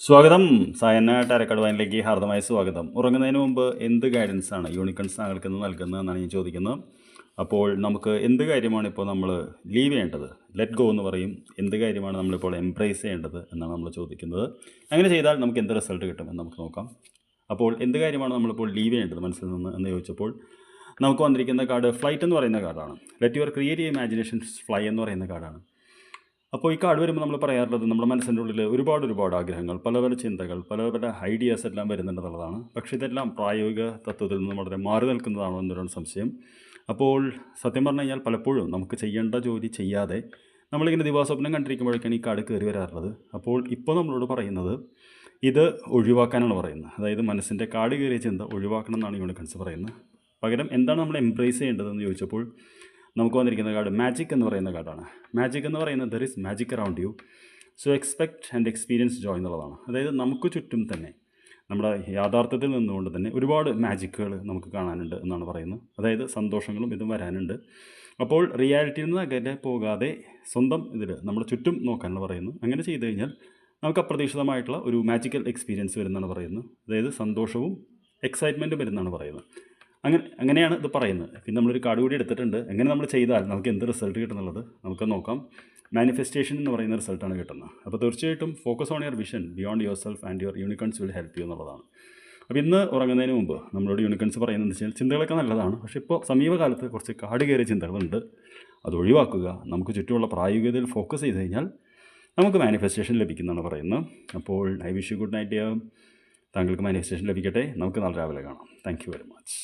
സ്വാഗതം. സായന്ന ടാരക്കാട് വൈനിലേക്ക് ഹാർദമായ സ്വാഗതം. ഉറങ്ങുന്നതിന് മുമ്പ് എന്ത് ഗൈഡൻസാണ് യൂണിക്കൺസ് താങ്കൾക്ക് ഇന്ന് നൽകുന്നതെന്നാണ് ഞാൻ ചോദിക്കുന്നത്. അപ്പോൾ നമുക്ക് എന്ത് കാര്യമാണ് ഇപ്പോൾ നമ്മൾ ലീവ് ചെയ്യേണ്ടത്? ലെറ്റ് ഗോ എന്ന് പറയും. എന്ത് കാര്യമാണ് നമ്മളിപ്പോൾ എംബ്രേസ് ചെയ്യേണ്ടത് എന്നാണ് നമ്മൾ ചോദിക്കുന്നത്. അങ്ങനെ ചെയ്താൽ നമുക്ക് എന്ത് റിസൾട്ട് കിട്ടും എന്ന് നമുക്ക് നോക്കാം. അപ്പോൾ എന്ത് കാര്യമാണ് നമ്മളിപ്പോൾ ലീവ് ചെയ്യേണ്ടത് മനസ്സിൽ നിന്ന് എന്ന് ചോദിച്ചപ്പോൾ നമുക്ക് വന്നിരിക്കുന്ന കാർഡ് ഫ്ലൈറ്റ് എന്ന് പറയുന്ന കാർഡാണ്. Let your creative imaginations fly എന്ന് പറയുന്ന കാർഡാണ്. അപ്പോൾ ഈ കാർഡ് വരുമ്പോൾ നമ്മൾ പറയാറുള്ളത് നമ്മുടെ മനസ്സിൻ്റെ ഉള്ളിൽ ഒരുപാട് ആഗ്രഹങ്ങൾ, പല പല ചിന്തകൾ, പല ഐഡിയാസ് എല്ലാം വരുന്നുണ്ടെന്നുള്ളതാണ്. പക്ഷേ ഇതെല്ലാം പ്രായോഗിക തത്വത്തിൽ നിന്ന് വളരെ മാറി നിൽക്കുന്നതാണോ എന്നൊരു സംശയം. അപ്പോൾ സത്യം പറഞ്ഞു കഴിഞ്ഞാൽ പലപ്പോഴും നമുക്ക് ചെയ്യേണ്ട ജോലി ചെയ്യാതെ നമ്മളിങ്ങനെ ദിവാസ്വപ്നം കണ്ടിരിക്കുമ്പോഴേക്കാണ് ഈ കാർഡ് കയറി വരാറുള്ളത്. അപ്പോൾ ഇപ്പോൾ നമ്മളോട് പറയുന്നത് ഇത് ഒഴിവാക്കാനാണ് പറയുന്നത്. അതായത് മനസ്സിൻ്റെ കാർഡ് കയറിയ ചിന്ത ഒഴിവാക്കണം എന്നാണ് യൂണിക്കൺസ് പറയുന്നത്. പകരം എന്താണ് നമ്മൾ എംബ്രേസ് ചെയ്യേണ്ടതെന്ന് ചോദിച്ചപ്പോൾ നമുക്ക് വന്നിരിക്കുന്ന കാർഡ് മാജിക് എന്ന് പറയുന്ന കാർഡാണ്. മാജിക് എന്ന് പറയുന്നത് there is magic around U, so expect and experience Joy എന്നുള്ളതാണ്. അതായത് നമുക്ക് ചുറ്റും തന്നെ നമ്മുടെ യാഥാർത്ഥ്യത്തിൽ നിന്നുകൊണ്ട് തന്നെ ഒരുപാട് മാജിക്കുകൾ നമുക്ക് കാണാനുണ്ട് എന്നാണ് പറയുന്നത്. അതായത് സന്തോഷങ്ങളും ഇതും വരാനുണ്ട്. അപ്പോൾ റിയാലിറ്റിയിൽ നിന്ന് അകലെ പോകാതെ സ്വന്തം ഇതിൽ നമ്മുടെ ചുറ്റും നോക്കാനാണ് പറയുന്നത്. അങ്ങനെ ചെയ്തു കഴിഞ്ഞാൽ നമുക്ക് അപ്രതീക്ഷിതമായിട്ടുള്ള ഒരു മാജിക്കൽ എക്സ്പീരിയൻസ് വരുന്നതാണ് പറയുന്നത്. അതായത് സന്തോഷവും എക്സൈറ്റ്മെൻറ്റും വരുന്നതാണ് പറയുന്നത്. അങ്ങനെയാണ് ഇത് പറയുന്നത്. പിന്നെ നമ്മളൊരു കാർഡ് കൂടി എടുത്തിട്ടുണ്ട്. എങ്ങനെ നമ്മൾ ചെയ്താൽ നമുക്ക് എന്ത് റിസൾട്ട് കിട്ടുന്നുള്ളത് നമുക്ക് നോക്കാം. മാനിഫെസ്റ്റേഷൻ എന്ന് പറയുന്ന റിസൾട്ടാണ് കിട്ടുന്നത്. അപ്പോൾ തീർച്ചയായിട്ടും focus on your vision beyond yourself and your unicorns will help you എന്നുള്ളതാണ്. അപ്പോൾ ഇന്ന് ഉറങ്ങുന്നതിന് മുമ്പ് നമ്മളോട് യൂണിക്കൺസ് പറയുന്നത് വെച്ചാൽ ചിന്തകളൊക്കെ നല്ലതാണ്. പക്ഷേ ഇപ്പോൾ സമീപകാലത്ത് കുറച്ച് കാട് കയറിയ ചിന്തകളുണ്ട്. അത് ഒഴിവാക്കുക. നമുക്ക് ചുറ്റുമുള്ള പ്രായോഗികതയിൽ ഫോക്കസ് ചെയ്ത് കഴിഞ്ഞാൽ നമുക്ക് മാനിഫെസ്റ്റേഷൻ ലഭിക്കുന്നതാണ് പറയുന്നത്. അപ്പോൾ I wish you good night. താങ്കൾക്ക് മാനിഫെസ്റ്റേഷൻ ലഭിക്കട്ടെ. നമുക്ക് നാളെ രാവിലെ കാണാം. Thank you very much.